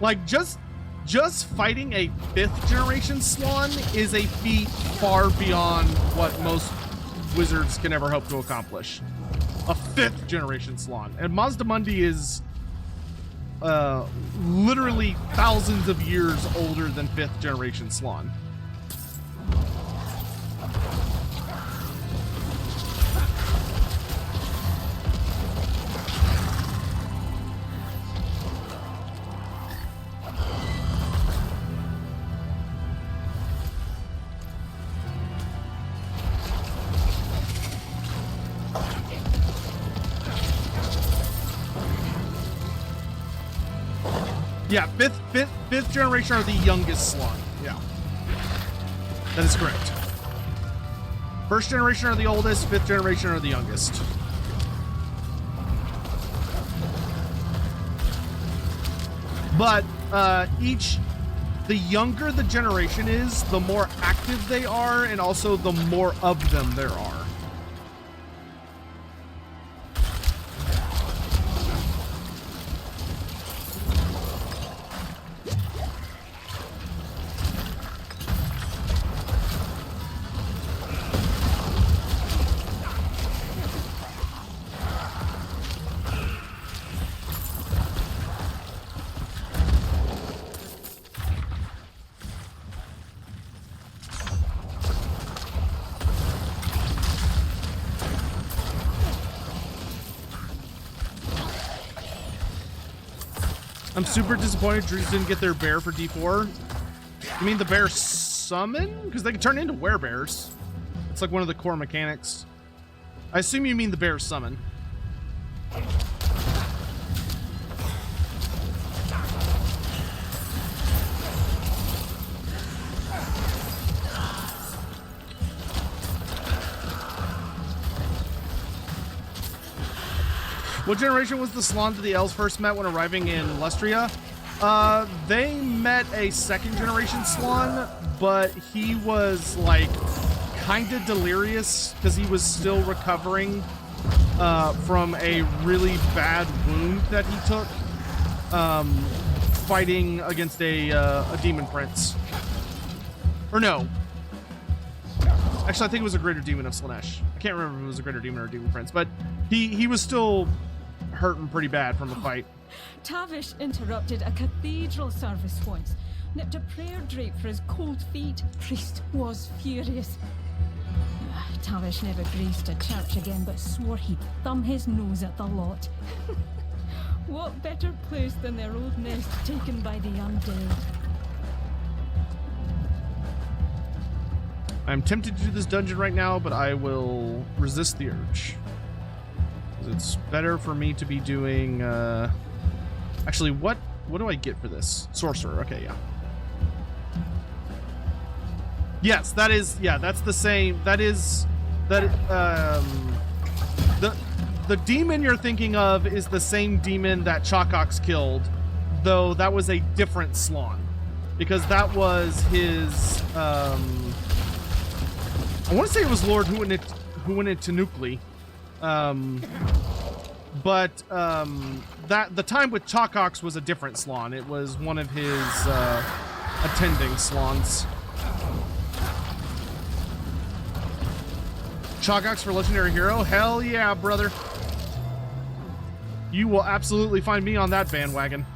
Like, just fighting a 5th generation Slon is a feat far beyond what most wizards can ever hope to accomplish. A 5th generation Slon. And Mazdamundi is literally thousands of years older than 5th generation Slon. Yeah, fifth generation are the youngest Slon. Yeah, that is correct. 1st generation are the oldest. 5th generation are the youngest. But the younger the generation is, the more active they are, and also the more of them there are. I'm super disappointed Druids didn't get their bear for D4. You mean the bear summon? Because they can turn into werebears. It's like one of the core mechanics. I assume you mean the bear summon. What generation was the Slon that the elves first met when arriving in Lustria? They met a 2nd generation Slon, but he was like kind of delirious because he was still recovering from a really bad wound that he took fighting against a demon prince. Or no. Actually, I think it was a greater demon of Slaanesh. I can't remember if it was a greater demon or a demon prince, but he was still hurting pretty bad from the fight. Tavish interrupted a cathedral service once, nipped a prayer drape for his cold feet. Priest was furious. Tavish never graced a church again, but swore he'd thumb his nose at the lot. What better place than their old nest taken by the undead? I'm tempted to do this dungeon right now, but I will resist the urge. It's better for me to be doing, actually, what do I get for this? Sorcerer, okay, yeah. Yes, that is, yeah, that's the same, the demon you're thinking of is the same demon that Chocox killed, though that was a different Slon, because that was his, I want to say it was Lord Huanit Tanukli. But that the time with Chocox was a different Slon. It was one of his attending Slons. Chocox for legendary hero? Hell yeah, brother. You will absolutely find me on that bandwagon.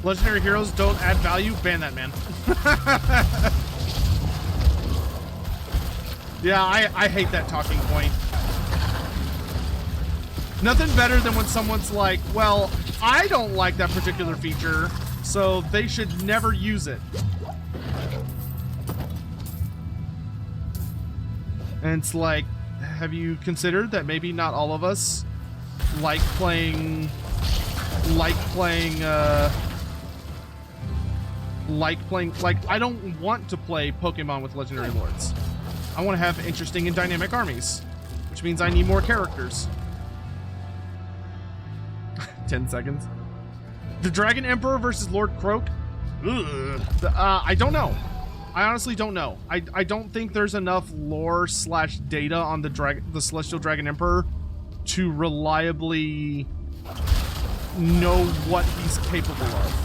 Legendary heroes don't add value. Ban that man. Yeah, I hate that talking point. Nothing better than when someone's like, well, I don't like that particular feature, so they should never use it. And it's like, have you considered that maybe not all of us like playing like I don't want to play Pokemon with legendary lords. I want to have interesting and dynamic armies, which means I need more characters. 10 seconds. The Dragon Emperor versus Lord Croak? Ugh. I don't know. I honestly don't know. I don't think there's enough lore slash data on the Celestial Dragon Emperor to reliably know what he's capable of.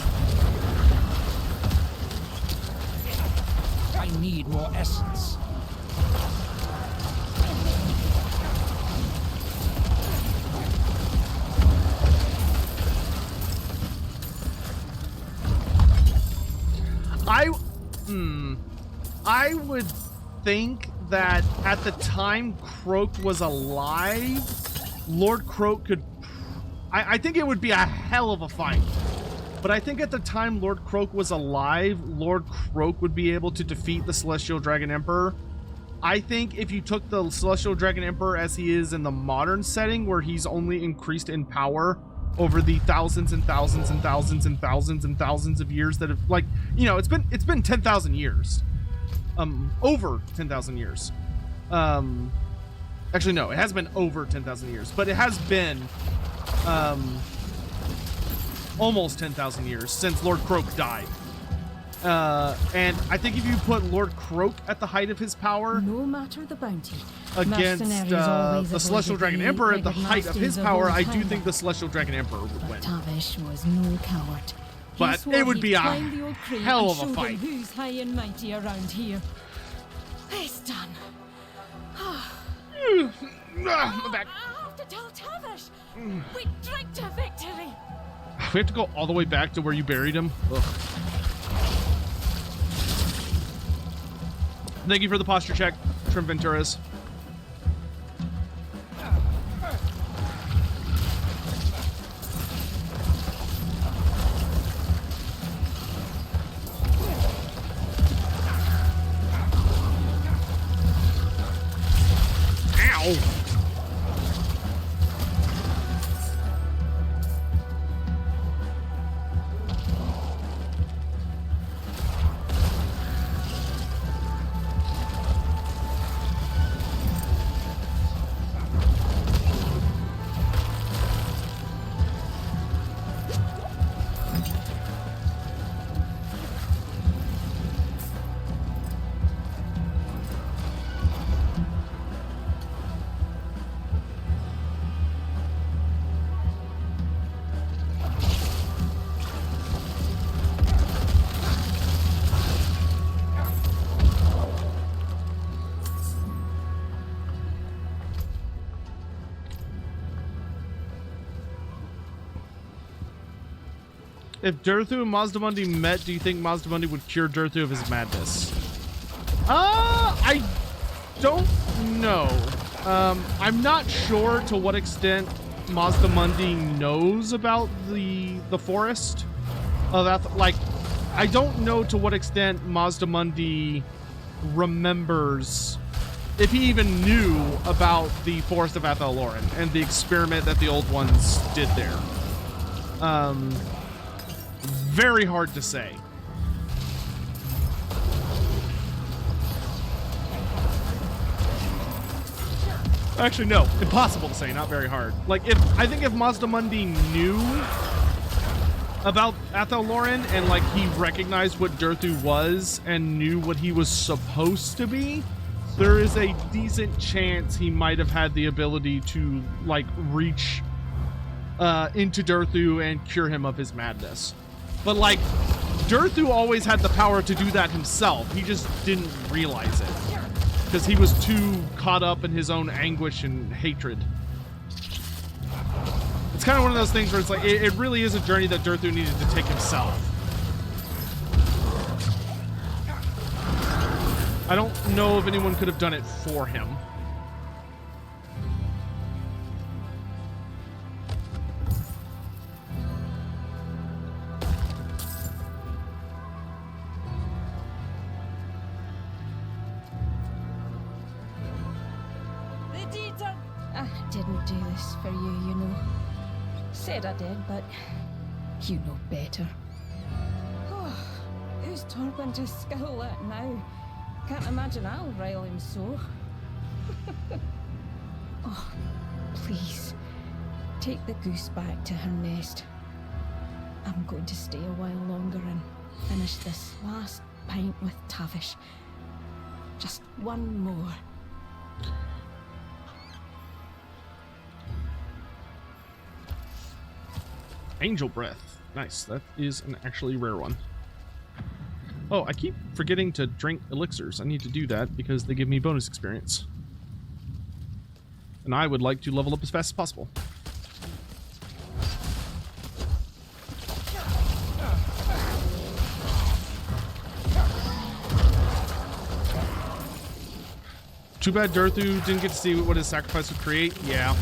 I need more essence. I would think that at the time Croak was alive, Lord Croak could... I think it would be a hell of a fight. But I think at the time Lord Croak was alive, Lord Croak would be able to defeat the Celestial Dragon Emperor. I think if you took the Celestial Dragon Emperor as he is in the modern setting, where he's only increased in power over the thousands and thousands and thousands and thousands and thousands of years that have, like, you know, it's been 10,000 years. Over 10,000 years. Actually, no, it has been over 10,000 years, but it has been almost 10,000 years since Lord Croak died. And I think if you put Lord Croak at the height of his power, no matter the bounty, against the Celestial Dragon Emperor at the height of his power, I do think the Celestial Dragon Emperor would win. Tavish was no coward. But it would be a hell of a fight. Who's high and mighty around here? It's done. My back. I have to tell Tavish. We drink to victory. We have to go all the way back to where you buried him. Ugh. Thank you for the posture check, Trim Venturas. Ow! If Durthu and Mazdamundi met, do you think Mazdamundi would cure Durthu of his madness? I don't know. I'm not sure to what extent Mazdamundi knows about the forest. Like, I don't know to what extent Mazdamundi remembers, if he even knew about the Forest of Athel-Loren and the experiment that the Old Ones did there. Very hard to say. Actually, no. Impossible to say, not very hard. Like, I think if Mazdamundi knew about Athel-Loren and, like, he recognized what Durthu was and knew what he was supposed to be, there is a decent chance he might have had the ability to, like, reach into Durthu and cure him of his madness. But, like, Durthu always had the power to do that himself. He just didn't realize it because he was too caught up in his own anguish and hatred. It's kind of one of those things where it's like, it really is a journey that Durthu needed to take himself. I don't know if anyone could have done it for him. I didn't do this for you, you know. Said I did, but you know better. Oh, who's Torben to scowl at now? Can't imagine I'll rile him so. Oh, please, take the goose back to her nest. I'm going to stay a while longer and finish this last pint with Tavish. Just one more. Angel breath. Nice. That is an actually rare one. Oh, I keep forgetting to drink elixirs. I need to do that because they give me bonus experience. And I would like to level up as fast as possible. Too bad Durthu didn't get to see what his sacrifice would create. Yeah.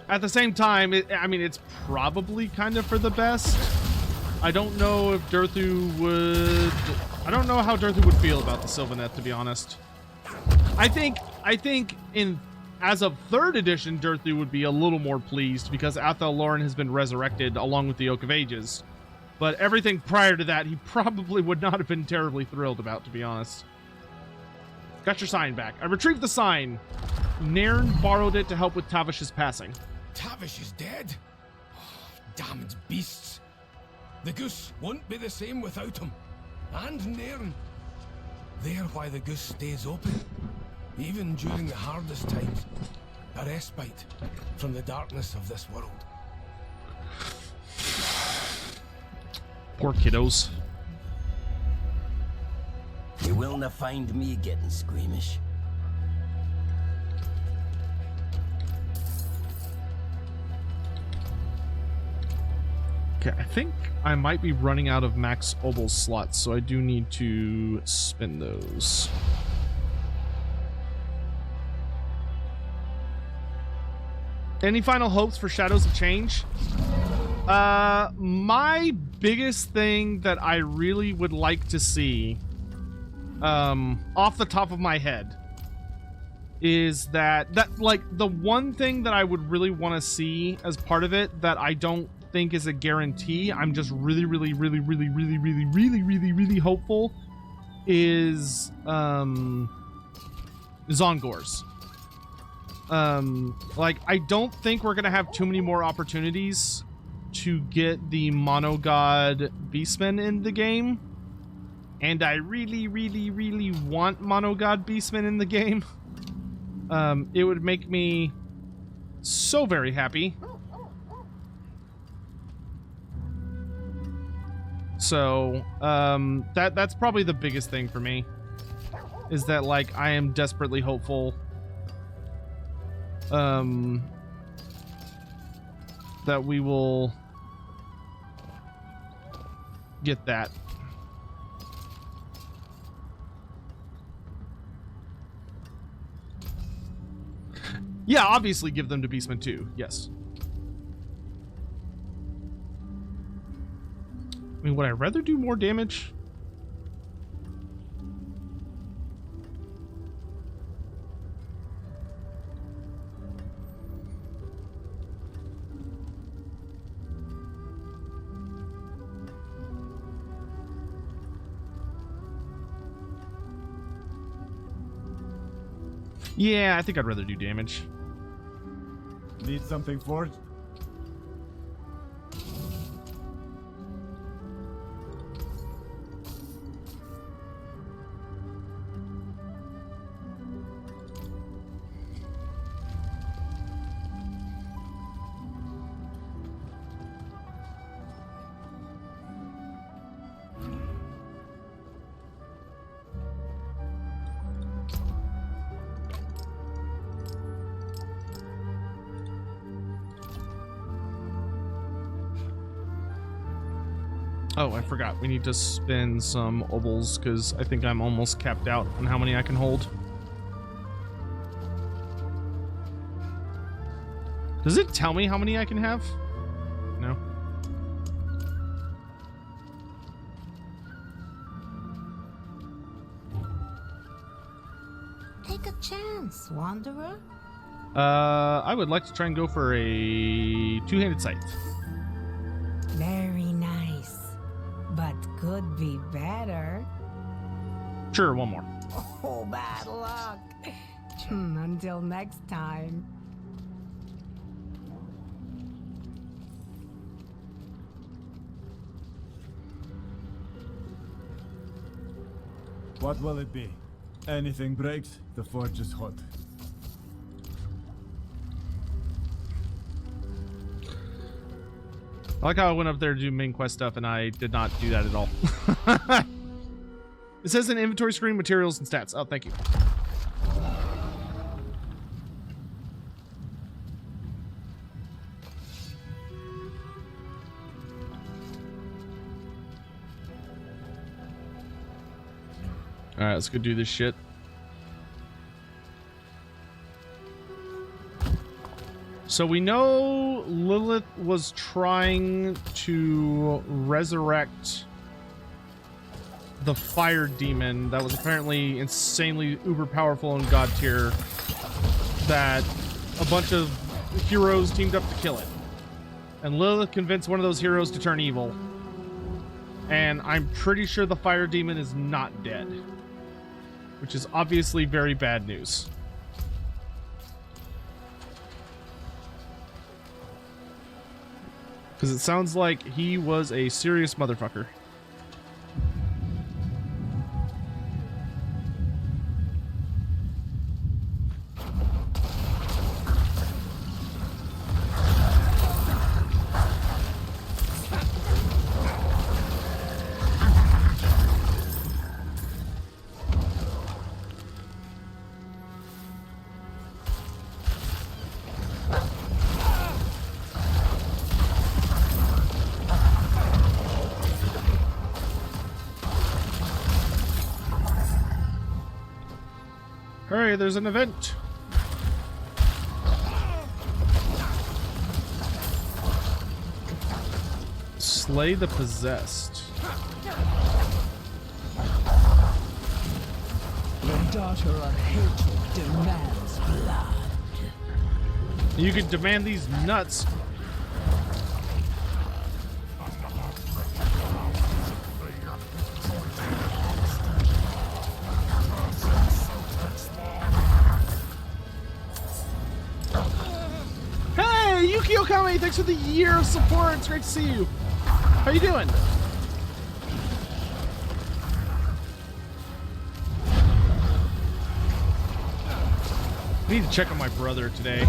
At the same time, I mean, it's probably kind of for the best. I don't know if Durthu would... I don't know how Durthu would feel about the Sylvaneth, to be honest. I think as of 3rd edition, Durthu would be a little more pleased because Athel Loren has been resurrected along with the Oak of Ages. But everything prior to that, he probably would not have been terribly thrilled about, to be honest. Got your sign back. I retrieved the sign. Nairn borrowed it to help with Tavish's passing. Tavish is dead? Oh, damned beasts. The goose won't be the same without him. And Nairn. They're why the goose stays open. Even during the hardest times. A respite from the darkness of this world. Poor kiddos. You will not find me getting squeamish. Okay, I think I might be running out of max obol slots, so I do need to spend those. Any final hopes for Shadows of Change? My biggest thing that I really would like to see, off the top of my head, is that like the one thing that I would really want to see as part of it that I don't think is a guarantee, I'm just really hopeful, is Zongors. Like, I don't think we're gonna have too many more opportunities to get the Mono God Beastmen in the game, and I really want Mono God Beastmen in the game. It would make me so very happy. So, that's probably the biggest thing for me, is that, like, I am desperately hopeful that we will get that. Yeah, obviously give them to Beastmen too, yes. I mean, would I rather do more damage? Yeah, I think I'd rather do damage. Need something forged? Oh, I forgot. We need to spend some obols because I think I'm almost capped out on how many I can hold. Does it tell me how many I can have? No. Take a chance, wanderer. I would like to try and go for a two-handed scythe. Very nice. But could be better. Sure, one more. Oh, bad luck. Until next time. What will it be? Anything breaks, the forge is hot. I like how I went up there to do main quest stuff and I did not do that at all. It says in inventory screen, materials and stats. Oh, thank you. All right, let's go do this shit. So we know Lilith was trying to resurrect the fire demon that was apparently insanely uber powerful in god tier, that a bunch of heroes teamed up to kill it. And Lilith convinced one of those heroes to turn evil. And I'm pretty sure the fire demon is not dead, which is obviously very bad news. Because it sounds like he was a serious motherfucker. Hurry, there's an event. Slay the possessed. The daughter of hatred demands blood. You can demand these nuts. Yukio-kami, thanks for the year of support. It's great to see you. How you doing? I need to check on my brother today.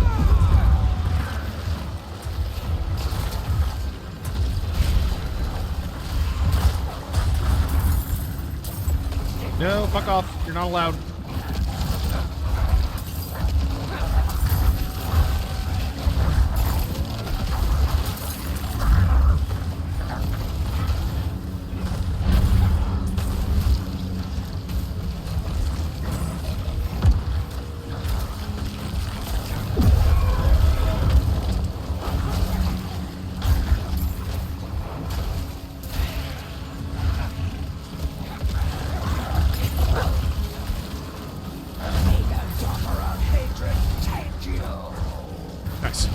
No, fuck off. You're not allowed. Nice.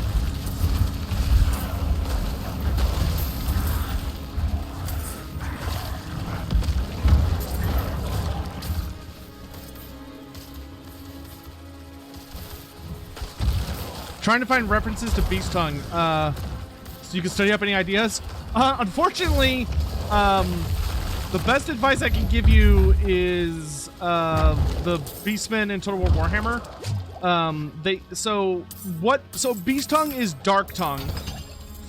Trying to find references to Beast Tongue, so you can study up any ideas. Unfortunately, the best advice I can give you is the Beastmen in Total War Warhammer. So Beast Tongue is Dark Tongue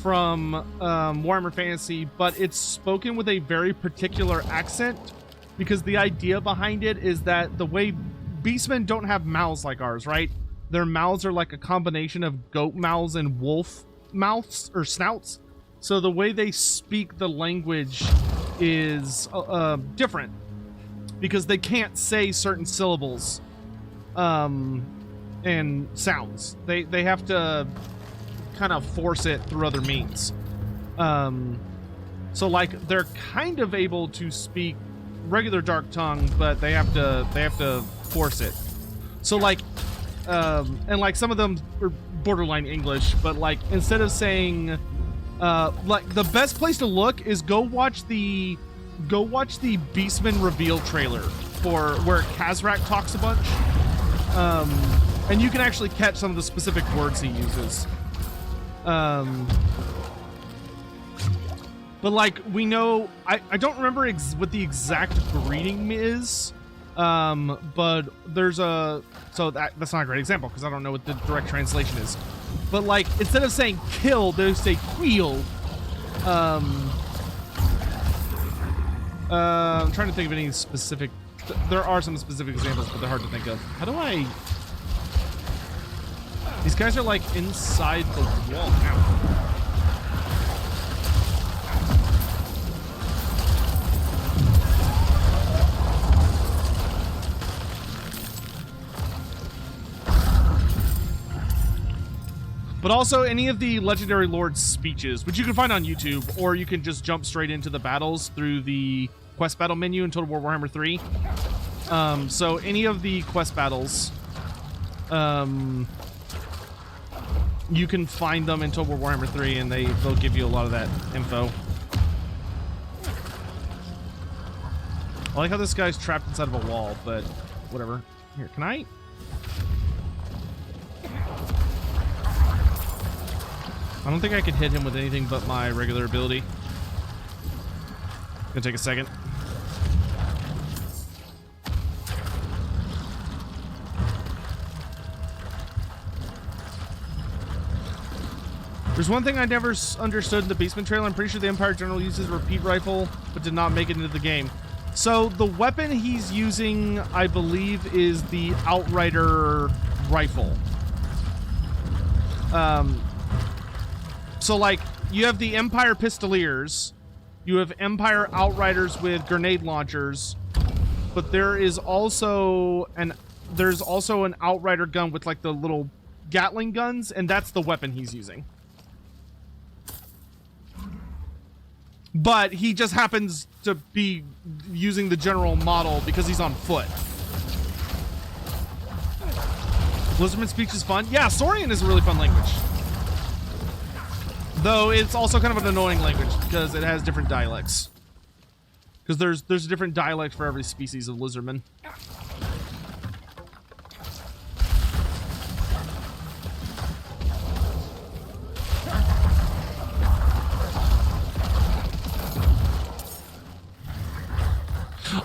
from Warhammer Fantasy, but it's spoken with a very particular accent, because the idea behind it is that the way Beastmen don't have mouths like ours, right? Their mouths are like a combination of goat mouths and wolf mouths or snouts. So the way they speak the language is different, because they can't say certain syllables and sounds. They have to kind of force it through other means. So like they're kind of able to speak regular Dark Tongue, but they have to force it. So like, and like some of them are borderline English, but like instead of saying, like the best place to look is go watch the Beastman reveal trailer for where Kazrak talks a bunch, and you can actually catch some of the specific words he uses. But like we know, I don't remember what the exact greeting is, but there's that's not a great example because I don't know what the direct translation is. But like instead of saying kill, they say queel. I'm trying to think of any specific. There are some specific examples, but they're hard to think of. How do I? These guys are like inside the wall now. But also any of the Legendary Lord's speeches, which you can find on YouTube, or you can just jump straight into the battles through the quest battle menu in Total War Warhammer 3. So any of the quest battles, you can find them in Total War Warhammer 3, and they'll give you a lot of that info. I like how this guy's trapped inside of a wall, but whatever. Here, can I? I don't think I could hit him with anything but my regular ability. Gonna take a second. There's one thing I never understood in the Beastman trailer. I'm pretty sure the Empire General uses a repeat rifle, but did not make it into the game. So the weapon he's using, I believe, is the Outrider rifle. So like you have the Empire Pistoliers, you have Empire Outriders with grenade launchers, but there's also an Outrider gun with like the little Gatling guns, and that's the weapon he's using. But he just happens to be using the general model because he's on foot. Lizardman speech is fun. Yeah, Saurian is a really fun language. Though it's also kind of an annoying language because it has different dialects. Because there's a different dialect for every species of lizardman.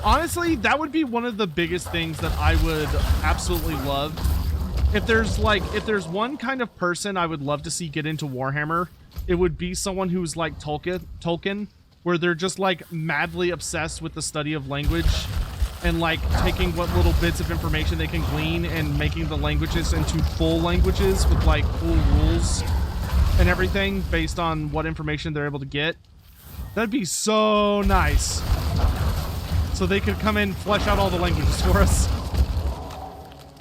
Honestly, that would be one of the biggest things that I would absolutely love. If there's one kind of person I would love to see get into Warhammer, it would be someone who's like Tolkien, where they're just like madly obsessed with the study of language and like taking what little bits of information they can glean and making the languages into full languages with like full rules and everything based on what information they're able to get. That'd be so nice. So they could come in and flesh out all the languages for us.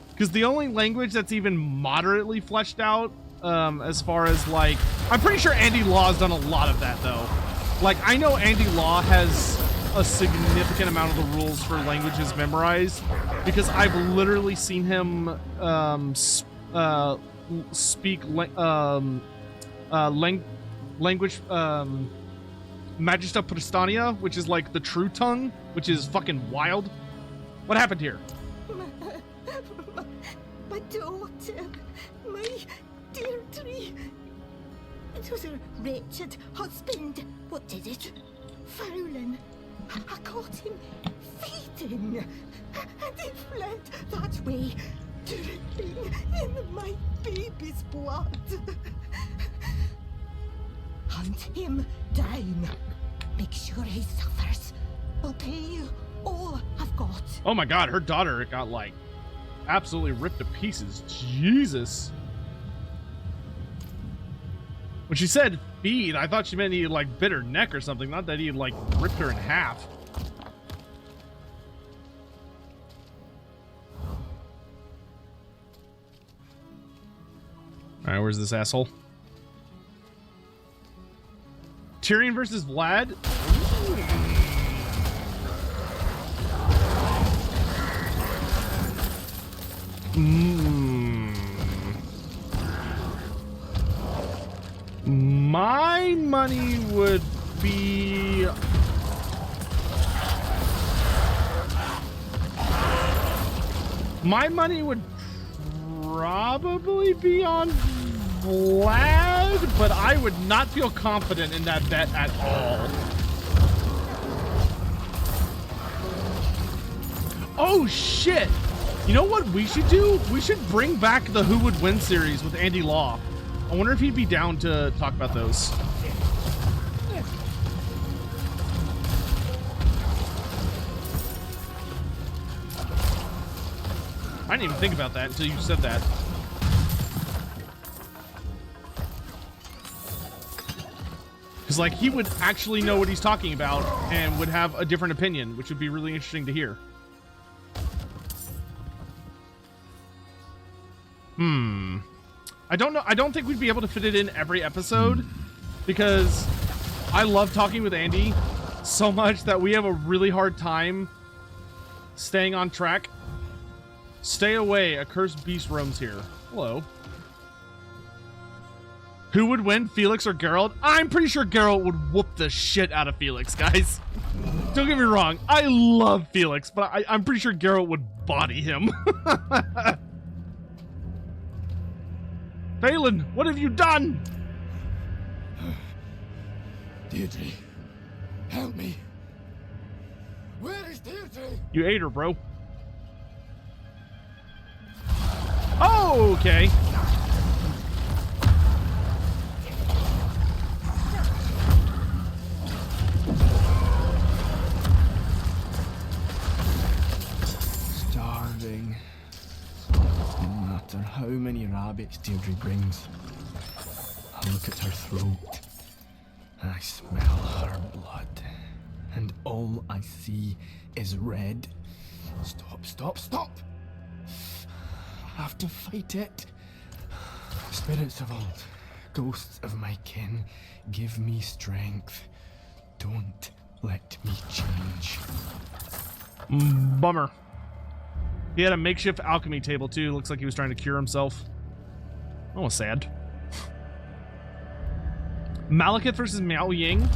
Because the only language that's even moderately fleshed out, as far as like... I'm pretty sure Andy Law's done a lot of that, though. Like, I know Andy Law has a significant amount of the rules for languages memorized, because I've literally seen him speak language... Magista Pristania, which is like the true tongue, which is fucking wild. What happened here? My daughter, my dear tree. It was her wretched husband. What did it? Fowling. I caught him feeding, and he fled that way, dripping in my baby's blood. Hunt him down. Make sure he suffers. I'll pay you all I've got. Oh my god, her daughter got like absolutely ripped to pieces. Jesus. When she said feed, I thought she meant he like bit her neck or something, not that he like ripped her in half. All right, where's this asshole? Tyrion versus Vlad? My money would be... My money would probably be on Vlad, but I would not feel confident in that bet at all. Oh shit! You know what we should do? We should bring back the Who Would Win series with Andy Law. I wonder if he'd be down to talk about those. I didn't even think about that until you said that. Because, like, he would actually know what he's talking about and would have a different opinion, which would be really interesting to hear. I don't know. I don't think we'd be able to fit it in every episode because I love talking with Andy so much that we have a really hard time staying on track. Stay away. A cursed beast roams here. Hello. Who would win, Felix or Geralt? I'm pretty sure Geralt would whoop the shit out of Felix, guys. Don't get me wrong. I love Felix, but I'm pretty sure Geralt would body him. Balin, what have you done? Deirdre, help me. Where is Deirdre? You ate her, bro. Oh, okay. Starving. No matter how many rabbits Deirdre brings, I look at her throat. I smell her blood. And all I see is red. Stop, stop, stop! I have to fight it. Spirits of old, ghosts of my kin, give me strength. Don't let me change. Bummer. He had a makeshift alchemy table too. Looks like he was trying to cure himself. Oh, sad. Malekith versus Miao Ying.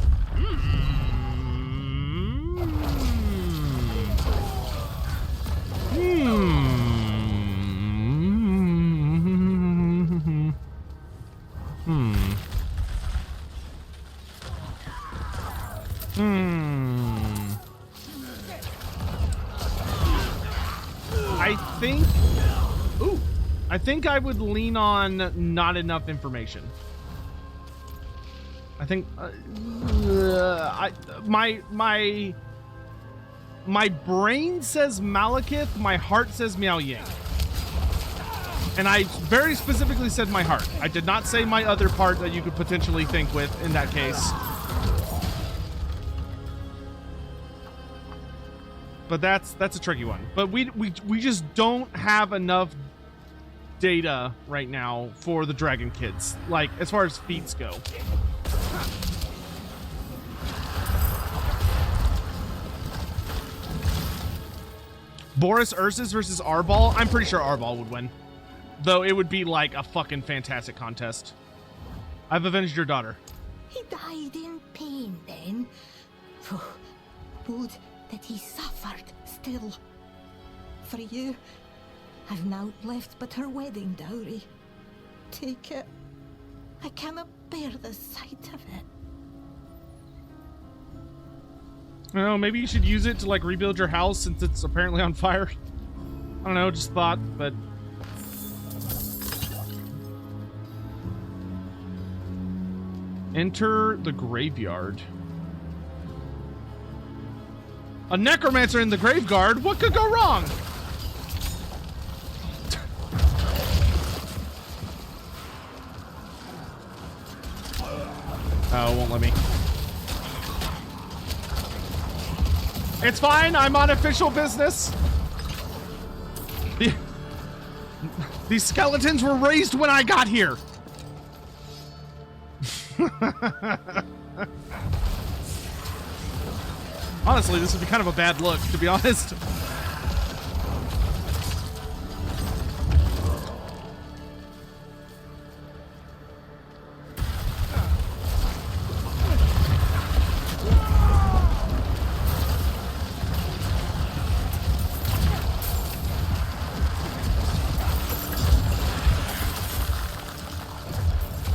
I think I would lean on not enough information. I think my brain says Malekith, my heart says Miao Ying. And I very specifically said my heart. I did not say my other part that you could potentially think with in that case. But that's a tricky one. But we just don't have enough data right now for the Dragon Kids, like as far as feats go. Boris Ursus versus Arbol. I'm pretty sure Arbol would win, though it would be like a fucking fantastic contest. I've avenged your daughter. He died in pain then. Would that he suffered still. For you, I've naught left but her wedding dowry. Take it. I cannot bear the sight of it. Well, maybe you should use it to like rebuild your house since it's apparently on fire. I don't know, just thought, but... Enter the graveyard. A necromancer in the graveyard? What could go wrong? Oh, it won't let me. It's fine, I'm on official business. These skeletons were raised when I got here. Honestly, this would be kind of a bad look, to be honest.